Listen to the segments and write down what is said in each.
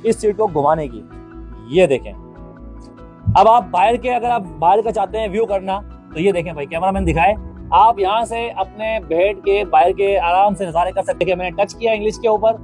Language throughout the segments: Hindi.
इस सीट को घुमाने की। ये देखें। अब आप बाहर के, अगर आप बाहर का चाहते हैं व्यू करना, तो ये देखें भाई, कैमरामैन दिखाए, आप यहाँ से अपने बैठ के बाहर के आराम से नजारे कर सकते हैं। मैंने टच किया इंग्लिश के ऊपर,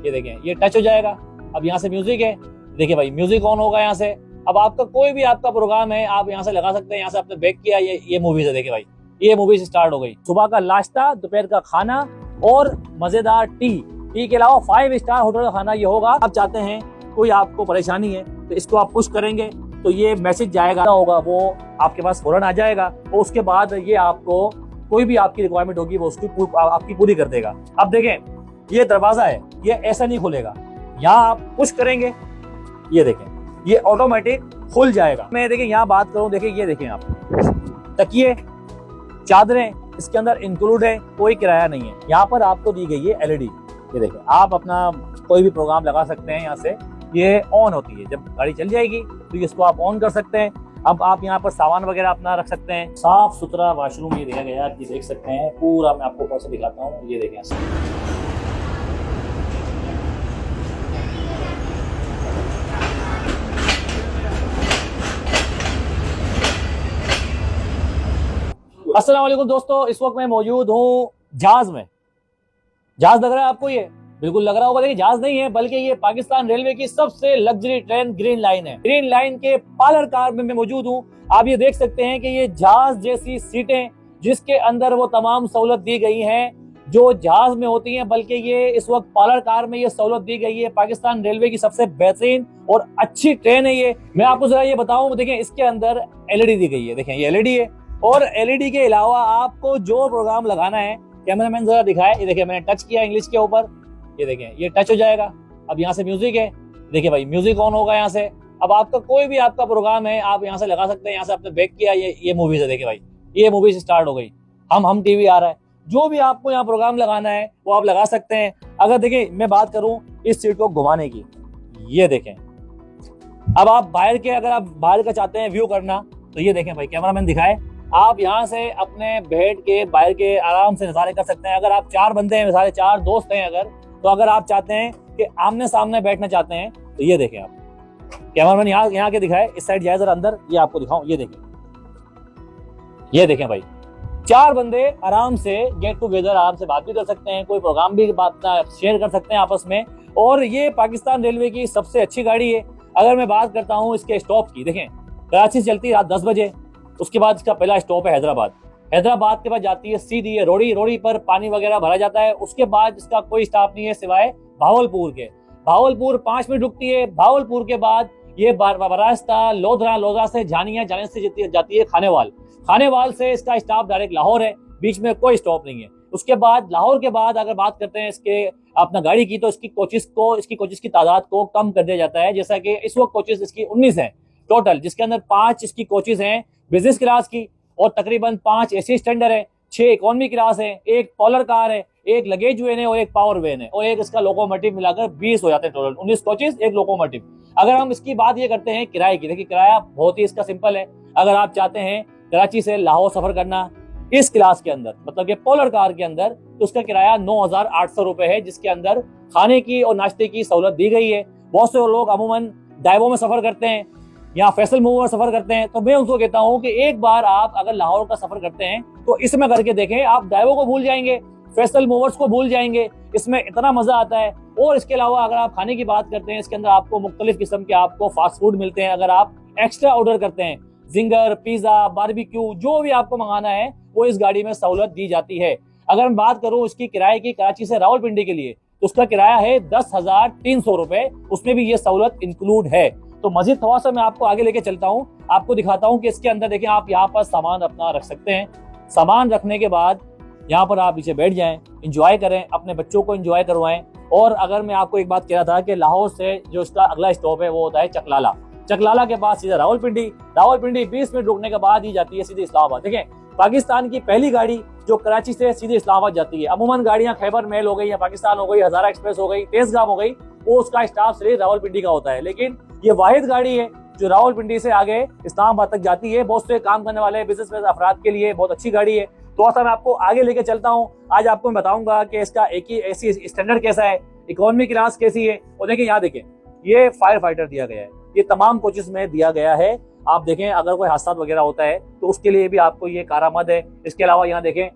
ये देखें, ये टच हो जाएगा। अब यहाँ से म्यूजिक है, देखिए भाई, म्यूजिक ऑन होगा यहाँ से। अब आपका कोई भी आपका प्रोग्राम है, आप यहाँ से लगा सकते हैं। यहाँ से आपने बैक किया, ये मूवीज है, देखिए भाई, ये मूवीज स्टार्ट हो गई। सुबह का नाश्ता, दोपहर का खाना और मजेदार टी के अलावा 5 स्टार होटल का खाना ये होगा। आप चाहते हैं, कोई आपको परेशानी है, तो इसको आप पुश करेंगे तो ये मैसेज जाएगा होगा, वो आपके पास फौरन आ जाएगा। और उसके बाद ये आपको कोई भी आपकी रिक्वायरमेंट होगी वो उसकी आपकी पूरी कर देगा। अब देखें, ये दरवाजा है, ये ऐसा नहीं खुलेगा, यहाँ आप पुश करेंगे, ये देखें, ये ऑटोमेटिक खुल जाएगा। मैं देखें यहाँ बात करूं, देखें, ये देखें, आप तकिए, चादरें इसके अंदर इंक्लूड है, कोई किराया नहीं है। यहाँ पर आपको दी गई है एलईडी, ये देखें, आप अपना कोई भी प्रोग्राम लगा सकते हैं। यहाँ से ये ऑन होती है, जब गाड़ी चल जाएगी तो इसको आप ऑन कर सकते हैं। अब आप यहाँ पर सामान वगैरह अपना रख सकते हैं। साफ सुथरा वॉशरूम ये दिया गया है, ये देख सकते हैं पूरा। मैं आपको ऊपर से दिखाता हूँ, ये देखें। अस्सलाम वालेकुम दोस्तों, इस वक्त मैं मौजूद हूँ जहाज में। जहाज लग रहा है आपको? ये बिल्कुल लग रहा होगा। देखिए, जहाज नहीं है, बल्कि ये पाकिस्तान रेलवे की सबसे लग्जरी ट्रेन ग्रीन लाइन है। ग्रीन लाइन के पार्लर कार में मैं मौजूद हूँ। आप ये देख सकते हैं कि ये जहाज जैसी सीटें, जिसके अंदर वो तमाम सहूलत दी गई हैं जो जहाज में होती हैं, बल्कि ये इस वक्त पार्लर कार में ये सहूलत दी गई है। पाकिस्तान रेलवे की सबसे बेहतरीन और अच्छी ट्रेन है ये। मैं आपको जरा ये बताऊं, देखें, इसके अंदर एलईडी दी गई है, देखें, ये एलईडी है। और एलईडी के अलावा आपको जो प्रोग्राम लगाना है, कैमरामैन जरा दिखाए, ये देखिए, मैंने टच किया इंग्लिश के ऊपर, ये देखें, ये टच हो जाएगा। अब यहाँ से म्यूजिक है, देखिए भाई, म्यूजिक ऑन होगा यहाँ से। अब आपका कोई भी आपका प्रोग्राम है, आप यहाँ से लगा सकते हैं। यहाँ से आपने बैक किया, ये मूवीज है, देखिए भाई, ये मूवीज स्टार्ट हो गई। हम टीवी आ रहा है। जो भी आपको यहाँ प्रोग्राम लगाना है वो आप लगा सकते हैं। अगर देखिए, मैं बात करूं इस सीट को घुमाने की, ये देखें। अब आप बाहर के, अगर आप बाहर का चाहते हैं व्यू करना, तो ये देखें भाई, कैमरामैन दिखाए, आप यहाँ से अपने बैठ के बाहर के आराम से नजारे कर सकते हैं। अगर आप 4 बंदे हैं, सारे 4 दोस्त हैं, अगर आप चाहते हैं कि आमने सामने बैठना चाहते हैं, तो ये देखें आप, कैमरामैन यहाँ के दिखाए, इस साइड जाए जरा अंदर, ये आपको दिखाऊं, ये देखें, ये देखें भाई, 4 बंदे आराम से गेट टुगेदर आराम से बात भी कर सकते हैं, कोई प्रोग्राम भी बात शेयर कर सकते हैं आपस में। और ये पाकिस्तान रेलवे की सबसे अच्छी गाड़ी है। अगर मैं बात करता हूँ इसके स्टॉप की, देखें, कराची से चलती है रात 10 बजे, उसके बाद इसका पहला स्टॉप है हैदराबाद। हैदराबाद के बाद जाती है सीधी है रोड़ी पर पानी वगैरह भरा जाता है। उसके बाद इसका कोई स्टॉप नहीं है सिवाय भावलपुर के। भावलपुर 5 मिनट रुकती है। भावलपुर के बाद ये रास्ता लोधरा से झानिया जाने से जाती है खानेवाल से इसका स्टॉप डायरेक्ट लाहौर है, बीच में कोई स्टॉप नहीं है। उसके बाद लाहौर के बाद अगर बात करते हैं इसके अपना गाड़ी की, तो इसकी कोचेस की तादाद को कम कर दिया जाता है। जैसा कि इस वक्त कोचेस इसकी 19 हैं टोटल, जिसके अंदर 5 इसकी कोचेस हैं बिजनेस क्लास की, और तकरीबन 5 एसी स्टैंडर्ड है, 6 इकोनॉमी क्लास है, 1 पॉलर कार है, 1 लगेज वैन है और 1 पावर वैन है, और 1 इसका लोकोमोटिव मिलाकर 20 हो जाते हैं टोटल। 19 coaches, 1 locomotive. अगर हम इसकी बात ये करते हैं किराए की, देखिए किराया बहुत ही इसका सिंपल है। अगर आप चाहते हैं कराची से लाहौर सफर करना इस क्लास के अंदर, मतलब कि पोलर कार के अंदर, तो उसका किराया 9,800 रुपए है, जिसके अंदर खाने की और नाश्ते की सहूलत दी गई है। बहुत से लोग अमूमन डाइवो में सफर करते हैं या फैसल मूवर सफर करते हैं, तो मैं उनको कहता हूं कि एक बार आप अगर लाहौर का सफर करते हैं तो इसमें करके देखें। आप डाइवो को भूल जाएंगे, फैसल मूवर्स को भूल जाएंगे, इसमें इतना मजा आता है। और इसके अलावा अगर आप खाने की बात करते हैं, इसके अंदर आपको मुख्तलिफ किस्म के आपको फास्ट फूड मिलते हैं। अगर आप एक्स्ट्रा ऑर्डर करते हैं, जिंगर, पिज्जा, बारबेक्यू, जो भी आपको मंगाना है वो इस गाड़ी में सहूलत दी जाती है। अगर मैं बात करूं इसकी किराए की, कराची से रावलपिंडी के लिए, तो उसका किराया है 10,300 रुपए, उसमें भी ये सहूलत इंक्लूड है। तो मजीद थोड़ा सा मैं आपको आगे लेके चलता हूं, आपको दिखाता हूं कि इसके अंदर देखें, आप यहाँ पर सामान अपना रख सकते हैं। सामान रखने के बाद यहाँ पर आप पीछे बैठ जाएं, इंजॉय करें, अपने बच्चों को इंजॉय करवाएं। और अगर मैं आपको एक बात कह रहा था कि लाहौर से जो इसका अगला स्टॉप है वो होता है चकलाला के बाद सीधा रावलपिंडी 20 मिनट रुकने के बाद ही जाती है सीधे इस्लामाबाद। देखें, पाकिस्तान की पहली गाड़ी जो कराची से सीधे इस्लामाबाद जाती है। अमूमन गाड़ियां खैबर मेल हो गई या पाकिस्तान हो गई, हजारा एक्सप्रेस हो गई, तेजगाम हो गई, वो उसका स्टॉप सिर्फ रावलपिंडी का होता है। लेकिन ये वाहिद गाड़ी है जो रावलपिंडी से आगे इस्लामाबाद तक जाती है। बहुत से काम करने वाले बिजनेस अफराद के लिए बहुत अच्छी गाड़ी है। तो ऐसा मैं आपको आगे लेके चलता हूँ। आज आपको मैं बताऊंगा कि इसका एक ही एसी स्टैंडर्ड कैसा है, इकोनॉमी क्लास कैसी है। और देखिए, यहाँ देखें, ये फायर फाइटर दिया गया है, ये तमाम कोचेस में दिया गया है। आप देखें अगर कोई हादसा वगैरह होता है तो उसके लिए भी आपको ये कारामद है। इसके अलावा यहाँ देखें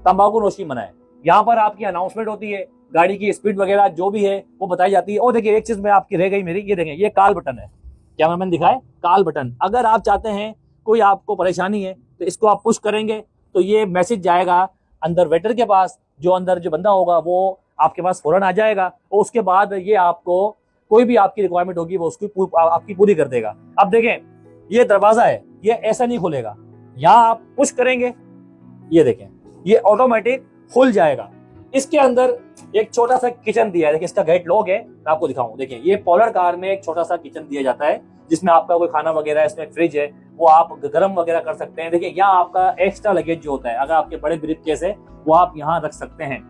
तंबाकू नोशी मना है। यहाँ पर आपकी अनाउंसमेंट होती है, गाड़ी की स्पीड वगैरह जो भी है वो बताई जाती है। और देखिए एक चीज में आपकी रह गई मेरी, ये देखें ये कॉल बटन है, कैमरामैन दिखाए कॉल बटन। अगर आप चाहते हैं कोई आपको परेशानी है तो इसको आप पुश करेंगे तो ये मैसेज जाएगा अंदर वेटर के पास, जो अंदर जो बंदा होगा वो आपके पास फौरन आ जाएगा और उसके बाद ये आपको कोई भी आपकी रिक्वायरमेंट होगी वो उसकी आपकी पूरी कर देगा। अब देखें ये दरवाजा है, ये ऐसा नहीं खुलेगा, यहाँ आप पुश करेंगे, ये देखें ये ऑटोमेटिक खुल जाएगा। इसके अंदर एक छोटा सा किचन दिया है, देखिए इसका गेट लॉक है, मैं आपको दिखाऊं। देखिए ये पोलर कार में एक छोटा सा किचन दिया जाता है जिसमें आपका कोई खाना वगैरह, इसमें फ्रिज है, वो आप गर्म वगैरह कर सकते हैं। देखिए यहाँ आपका एक्स्ट्रा लगेज जो होता है, अगर आपके बड़े ब्रीफ केस है वो आप यहाँ रख सकते हैं।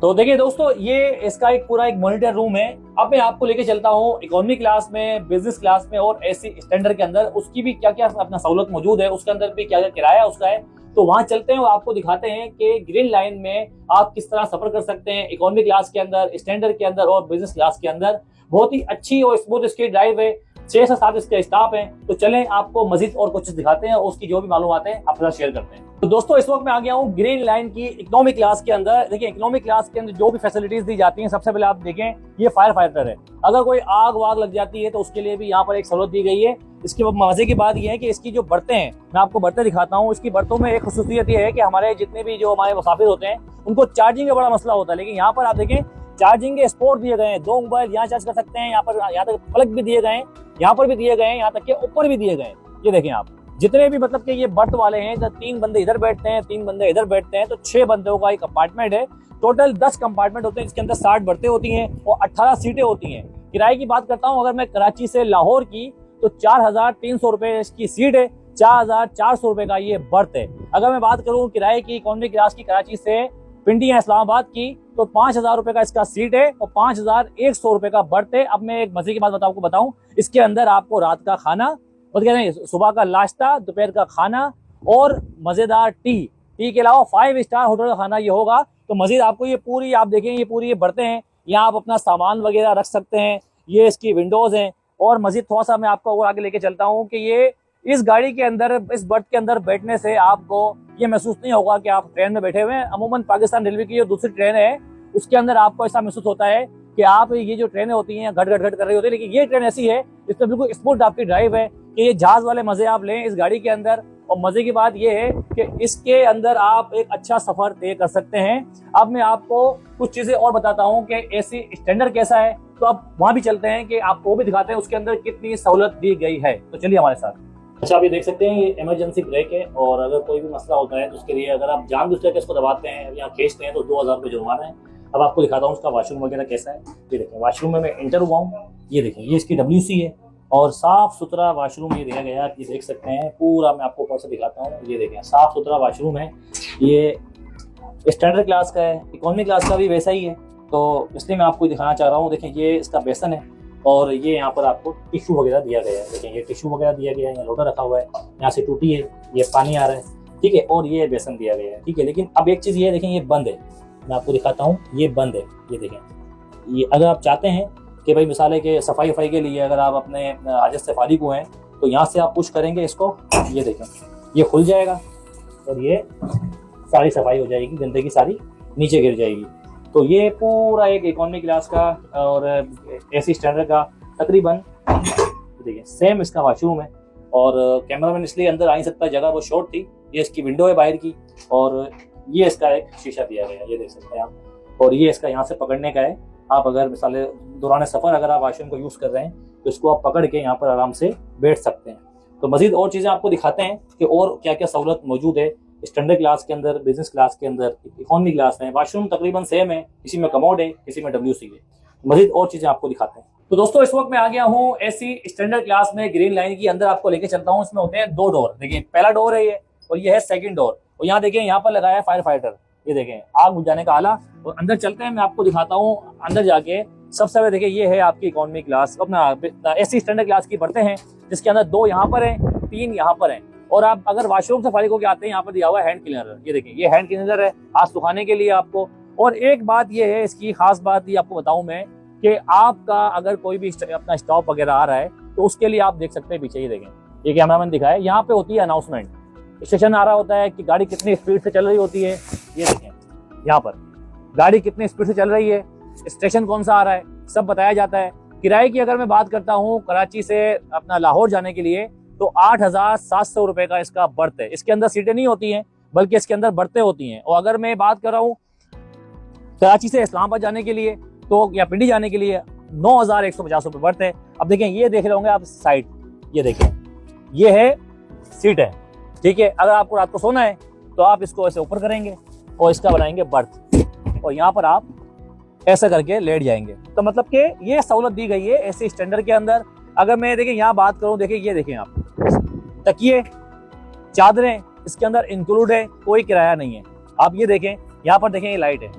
तो देखिए दोस्तों ये इसका एक पूरा एक मॉनिटर रूम है। अब मैं आपको लेके चलता हूँ इकोनॉमी क्लास में, बिजनेस क्लास में और एसी स्टैंडर्ड के अंदर उसकी भी क्या क्या अपना सहूलत मौजूद है, उसके अंदर भी क्या क्या किराया उसका है। तो वहां चलते हैं और आपको दिखाते हैं कि ग्रीन लाइन में आप किस तरह सफर कर सकते हैं इकोनॉमी क्लास के अंदर, स्टैंडर्ड के अंदर और बिजनेस क्लास के अंदर। बहुत ही अच्छी और स्मूथ इसकी ड्राइव है, 6 से 7 इसके स्टाफ हैं। तो चलें आपको मजीद और कुछ दिखाते हैं और उसकी जो भी मालूमात है आपके साथ शेयर करते हैं। तो दोस्तों इस वक्त मैं आ गया हूँ ग्रीन लाइन की इकोनॉमी क्लास के अंदर। देखिए इकोनॉमी क्लास के अंदर जो भी फैसिलिटीज दी जाती हैं, सबसे पहले आप देखें ये फायर फाइटर है। अगर कोई आग वाग लग जाती है तो उसके लिए भी यहाँ पर एक सहूलत दी गई है। इसके मजे की बात यह है कि इसकी जो बर्तें हैं, मैं आपको बर्तें दिखाता हूँ। इसकी बर्तों में एक खुसूसियत ये है कि हमारे जितने भी जो हमारे मुसाफिर होते हैं उनको चार्जिंग का बड़ा मसला होता है, लेकिन यहाँ पर आप देखें चार्जिंग के स्पोर्ट दिए गए हैं। 2 मोबाइल यहाँ चार्ज कर सकते हैं, यहाँ तक प्लग भी दिए गए हैं, यहाँ पर भी दिए गए हैं, यहाँ तक के ऊपर भी दिए गए हैं। ये देखें आप जितने भी मतलब कि ये बर्थ वाले हैं, तो 3 बंदे इधर बैठते हैं, 3 बंदे इधर बैठते हैं, तो 6 बंदों का एक कंपार्टमेंट है। टोटल 10 कंपार्टमेंट होते हैं जिसके अंदर 60 बर्तें होती हैं और 18 सीटें होती हैं। किराए की बात करता हूँ अगर मैं कराची से लाहौर की तो 4,300 रुपए इसकी सीट है, 4,400 रुपए का ये बर्थ है। अगर मैं बात करूँ किराए की इकोनॉमी क्लास की कराची से पिंडी या इस्लामाबाद की तो 5,000 रुपए का इसका सीट है और 5,100 रुपए का बर्थ है। अब मैं एक मजे की बात आपको बताऊं, इसके अंदर आपको रात का खाना, सुबह का नाश्ता, दोपहर का खाना और मजेदार टी के अलावा 5 स्टार होटल का खाना ये होगा। तो मजीद आपको ये पूरी आप देखें ये पूरी ये बर्तें हैं, यहाँ आप अपना सामान वगैरह रख सकते हैं। ये इसकी विंडोज हैं और मजीद थोड़ा सा मैं आपको और आगे लेके चलता हूँ कि ये इस गाड़ी के अंदर, इस बर्थ के अंदर बैठने से आपको ये महसूस नहीं होगा कि आप ट्रेन में बैठे हुए हैं। अमूमन पाकिस्तान रेलवे की जो दूसरी ट्रेन है उसके अंदर आपको ऐसा महसूस होता है कि आप ये जो ट्रेनें होती हैं घट घट घट कर रही होती है, लेकिन ये ट्रेन ऐसी है इसमें बिल्कुल स्मूथ आपकी ड्राइव है कि ये जहाज वाले मजे आप लें इस गाड़ी के अंदर। और मजे की बात ये है कि इसके अंदर आप एक अच्छा सफर तय कर सकते हैं। अब मैं आपको कुछ चीजें और बताता हूँ कि एसी स्टैंडर्ड कैसा है, तो अब वहां भी चलते हैं कि आपको वो भी दिखाते हैं उसके अंदर कितनी सहूलत दी गई है। तो चलिए हमारे साथ। अच्छा, आप ये देख सकते हैं ये इमरजेंसी ब्रेक है और अगर कोई भी मसला होता है तो उसके लिए अगर आप जानबूझ के इसको दबाते हैं या खींचते हैं तो 2,000 रुपये जुर्माना है। अब आपको दिखाता हूँ उसका वॉशरूम वगैरह कैसा है। ये देखें वॉशरूम में मैं एंटर हुआ हूँ, ये देखें ये इसकी WC है और साफ सुथरा वॉशरूम ये दिया गया है। ये देख सकते हैं पूरा, मैं आपको ऊपर से दिखाता हूँ। ये देखें साफ सुथरा वॉशरूम है। ये स्टैंडर्ड क्लास का है, इकोनॉमी क्लास का भी वैसा ही है, तो इसलिए मैं आपको दिखाना चाह रहा हूँ। देखें ये इसका बेसन है और ये यहाँ पर आपको टिश्यू वगैरह दिया गया है। देखें ये टिश्यू वगैरह दिया गया है, यहाँ लोटा रखा हुआ है, यहाँ से टूटी है, ये पानी आ रहा है, ठीक है, और ये बेसन दिया गया है, ठीक है। लेकिन अब एक चीज़ ये देखें ये बंद है, मैं आपको दिखाता हूँ ये बंद है। ये देखें ये अगर आप चाहते हैं कि भाई मिसाल है कि सफाई वफाई के लिए अगर आप अपने हाजत से फारिग हुए हैं तो यहाँ से आप पुश करेंगे इसको, ये देखें ये खुल जाएगा और ये सारी सफाई हो जाएगी, गंदगी सारी नीचे गिर जाएगी। तो ये पूरा एक इकोनॉमी क्लास का और एसी स्टैंडर्ड का तकरीबन देखिए सेम इसका वॉशरूम है। और कैमरामैन इसलिए अंदर आ नहीं सकता, जगह वो शॉर्ट थी। ये इसकी विंडो है बाहर की और ये इसका एक शीशा दिया गया है, ये देख सकते हैं आप। और ये इसका यहाँ से पकड़ने का है, आप अगर मिसाल दौरान सफ़र अगर आप वॉशरूम को यूज़ कर रहे हैं तो इसको आप पकड़ के यहाँ पर आराम से बैठ सकते हैं। तो मज़ीद और चीज़ें आपको दिखाते हैं कि और क्या क्या सहूलत मौजूद है स्टैंडर्ड क्लास के अंदर, बिजनेस क्लास के अंदर, इकोनॉमी क्लास में। वॉशरूम तकरीबन सेम है, किसी में कमोड है, किसी में WC है। मज़ीद और चीज़ें आपको दिखाते हैं। तो दोस्तों इस वक्त मैं आ गया हूँ एसी स्टैंडर्ड क्लास में, ग्रीन लाइन की अंदर आपको लेके चलता हूँ। इसमें होते हैं 2 डोर, देखिए पहला डोर है ये और ये है सेकंड डोर। और यहाँ देखिए यहाँ पर लगाया है फायर फाइटर, ये देखें आग बुझाने का आला। और अंदर चलते हैं, मैं आपको दिखाता हूँ अंदर जाके। सबसे पहले देखिए ये है आपकी इकोनॉमी क्लास, अपना एसी स्टैंडर्ड क्लास की बर्तें हैं जिसके अंदर 2 यहाँ पर हैं, 3 यहाँ पर हैं। और आप अगर वॉशरूम से फारिग होकर आते हैं यहाँ पर दिया हुआ है हैंड क्लीनर, ये देखिए ये हैंड क्लीनर है हाथ सुखाने के लिए आपको। और एक बात ये है इसकी खास बात ये आपको बताऊं मैं कि आपका अगर कोई भी अपना स्टॉप वगैरह आ रहा है तो उसके लिए आप देख सकते हैं, पीछे ही देखें, ये कैमरामैन दिखाए, यहाँ पे होती है अनाउंसमेंट, स्टेशन आ रहा होता है कि गाड़ी कितनी स्पीड से चल रही होती है, ये देखें यहाँ पर गाड़ी कितनी स्पीड से चल रही है, स्टेशन कौन सा आ रहा है, सब बताया जाता है। किराए की अगर मैं बात करता हूँ कराची से अपना लाहौर जाने के लिए तो 8,700 रुपए का इसका बर्थ है। इसके अंदर सीटें नहीं होती हैं बल्कि इसके अंदर बर्तें होती हैं। और अगर मैं बात कर रहा हूँ कराची से इस्लामाबाद जाने के लिए तो या पिंडी जाने के लिए 9,150 रुपये बर्थ है। अब देखें, ये देख रहे होंगे आप साइड, ये देखें, ये है सीट है, ठीक है। अगर आपको रात को सोना है तो आप इसको ऐसे ऊपर करेंगे और इसका बनाएंगे बर्थ और यहाँ पर आप ऐसा करके लेट जाएंगे। तो मतलब कि ये सहूलत दी गई है ऐसे स्टैंडर्ड के अंदर। अगर मैं देखिए यहाँ बात करूँ, देखिए ये देखें आप, तकिए चादरें इसके अंदर इंक्लूड है, कोई किराया नहीं है। आप ये देखें, यहाँ पर देखें, ये लाइट है,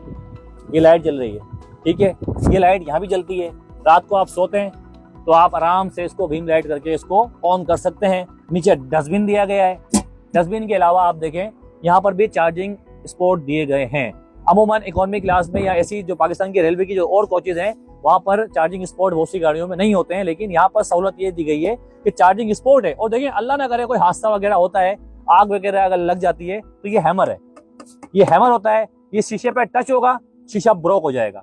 ये लाइट जल रही है, ठीक है, ये लाइट यहाँ भी जलती है। रात को आप सोते हैं तो आप आराम से इसको बीम लाइट करके इसको ऑन कर सकते हैं। नीचे डस्टबिन दिया गया है, डस्टबिन के अलावा आप देखें यहाँ पर भी चार्जिंग स्पॉट दिए गए हैं। अमूमन इकोनॉमी क्लास में या ऐसी जो पाकिस्तान की रेलवे की जो और कोचेज हैं वहाँ पर चार्जिंग स्पॉट बहुत सी गाड़ियों में नहीं होते हैं, लेकिन यहाँ पर सहूलत ये दी गई है कि चार्जिंग स्पॉट है। और देखिए, अल्लाह ना करे कोई हादसा वगैरह होता है, आग वगैरह अगर लग जाती है तो ये हैमर है, ये हैमर होता है, ये शीशे पे टच होगा, शीशा ब्रोक हो जाएगा।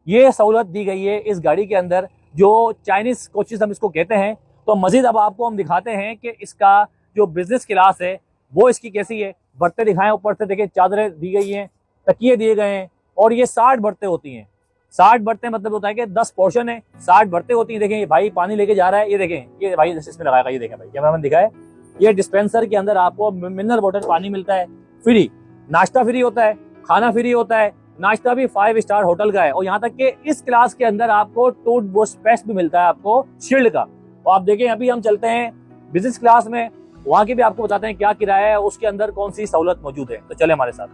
ये सहूलत दी गई है इस गाड़ी के अंदर, जो चाइनीज कोचेज हम इसको कहते हैं। तो मजीद अब आपको हम दिखाते हैं कि इसका जो बिजनेस क्लास है वो इसकी कैसी है। बर्ते दिखाएं, ऊपर से देखिए चादरें दी गई हैं, तकिए दिए गए हैं और ये 60 बर्तें होती हैं। 60 बर्तें मतलब होता है कि 10 पोर्शन है, 60 बर्तें होती हैं। देखें, ये भाई पानी लेके जा रहा है, ये देखें, ये भाई इसमें लगाएगा, ये देखें भाई, कैमरामैन दिखाए, ये डिस्पेंसर के अंदर आपको मिनरल वाटर पानी मिलता है फ्री, नाश्ता फ्री होता है, खाना फ्री होता है, नाश्ता भी 5 स्टार होटल का है। और यहाँ तक कि इस क्लास के अंदर आपको टूथ ब्रश पेस्ट भी मिलता है आपको शील्ड का। और आप देखें, अभी हम चलते हैं बिजनेस क्लास में, वहां की भी आपको बताते हैं क्या किराया है, उसके अंदर कौन सी सहूलत मौजूद है। तो चले हमारे साथ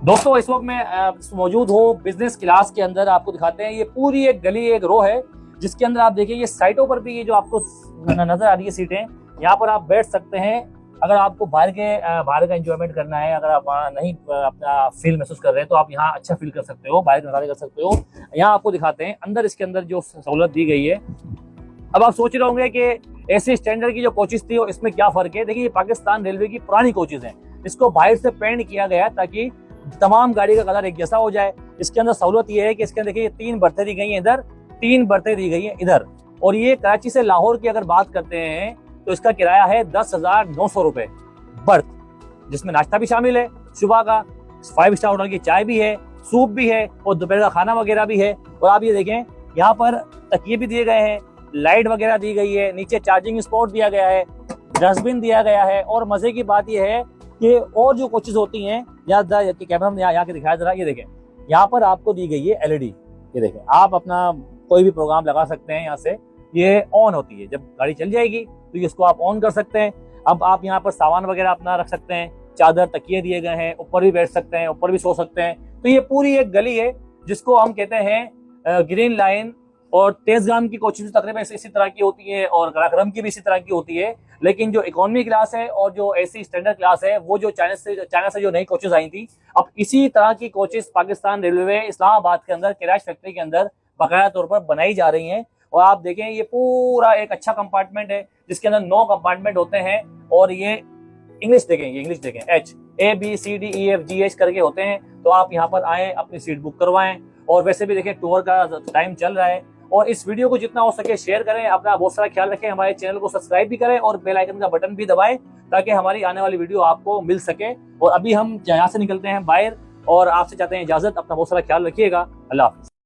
दोस्तों। इस वक्त मैं मौजूद हूँ बिजनेस क्लास के अंदर, आपको दिखाते हैं। ये पूरी एक गली, एक रो है जिसके अंदर आप देखिए ये साइटों पर भी ये जो आपको नजर आ रही है सीटें, यहाँ पर आप बैठ सकते हैं। अगर आपको बाहर का एंजॉयमेंट करना है, अगर आप वहाँ नहीं अपना फील महसूस कर रहे हैं तो आप यहाँ अच्छा फील कर सकते हो, बाहर नज़ारे कर सकते हो। यहाँ आपको दिखाते हैं अंदर इसके अंदर जो सहूलत दी गई है। अब आप सोच रहे होंगे कि ऐसे स्टैंडर्ड की जो कोचेस थी और इसमें क्या फर्क है। देखिए, ये पाकिस्तान रेलवे की पुरानी कोचेस हैं, इसको बाहर से पेंट किया गया ताकि तमाम गाड़ी का कलर एक जैसा हो जाए। इसके अंदर सहूलत ये है कि इसके अंदर देखिए 3 बर्तें दी गई हैं इधर, 3 बर्तें दी गई हैं इधर। और ये कराची से लाहौर की अगर बात करते हैं तो इसका किराया है 10,900 रुपए बर्थ, जिसमें नाश्ता भी शामिल है, सुबह का 5 स्टार होटल की चाय भी है, सूप भी है और दोपहर का खाना वगैरह भी है। और आप ये देखें, यहाँ पर तकिए भी दिए गए हैं, लाइट वगैरह दी गई है, नीचे चार्जिंग स्पॉट दिया गया है, डस्टबिन दिया गया है। और मजे की बात यह है कि और जो कोचेज होती हैं, कैमरा में यहाँ के दिखाया जरा, ये देखें, यहाँ पर आपको दी गई है LED, ये देखें, आप अपना कोई भी प्रोग्राम लगा सकते हैं। यहाँ से ये ऑन होती है, जब गाड़ी चल जाएगी तो इसको आप ऑन कर सकते हैं। अब आप यहाँ पर सामान वगैरह अपना रख सकते हैं, चादर तकिए दिए गए हैं, ऊपर भी बैठ सकते हैं, ऊपर भी सो सकते हैं। तो ये पूरी एक गली है जिसको हम कहते हैं ग्रीन लाइन। और तेजगाम की कोचेज तकरीबन इसी तरह की होती है और कराक्रम की भी इसी तरह की होती है। लेकिन जो इकोनॉमी क्लास है और जो ऐसी स्टैंडर्ड क्लास है वो जो चाइना से जो नई कोचेज आई थी, अब इसी तरह की कोचेज पाकिस्तान रेलवे इस्लामाबाद के अंदर कैराश फैक्ट्री के अंदर बाकायदा तौर पर बनाई जा रही हैं। और आप देखें, ये पूरा एक अच्छा कंपार्टमेंट है जिसके अंदर 9 कंपार्टमेंट होते हैं। और ये इंग्लिश देखें, ये इंग्लिश देखें, HABCDEFGH करके होते हैं। तो आप यहाँ पर आएँ, अपनी सीट बुक करवाएं। और वैसे भी देखें, टूर का टाइम चल रहा है। और इस वीडियो को जितना हो सके शेयर करें, अपना बहुत सारा ख्याल रखें, हमारे चैनल को सब्सक्राइब भी करें और बेल आइकन का बटन भी दबाएं ताकि हमारी आने वाली वीडियो आपको मिल सके। और अभी हम यहाँ से निकलते हैं बाहर और आपसे चाहते हैं इजाजत। अपना बहुत सारा ख्याल रखिएगा। अल्लाह हाफिज़।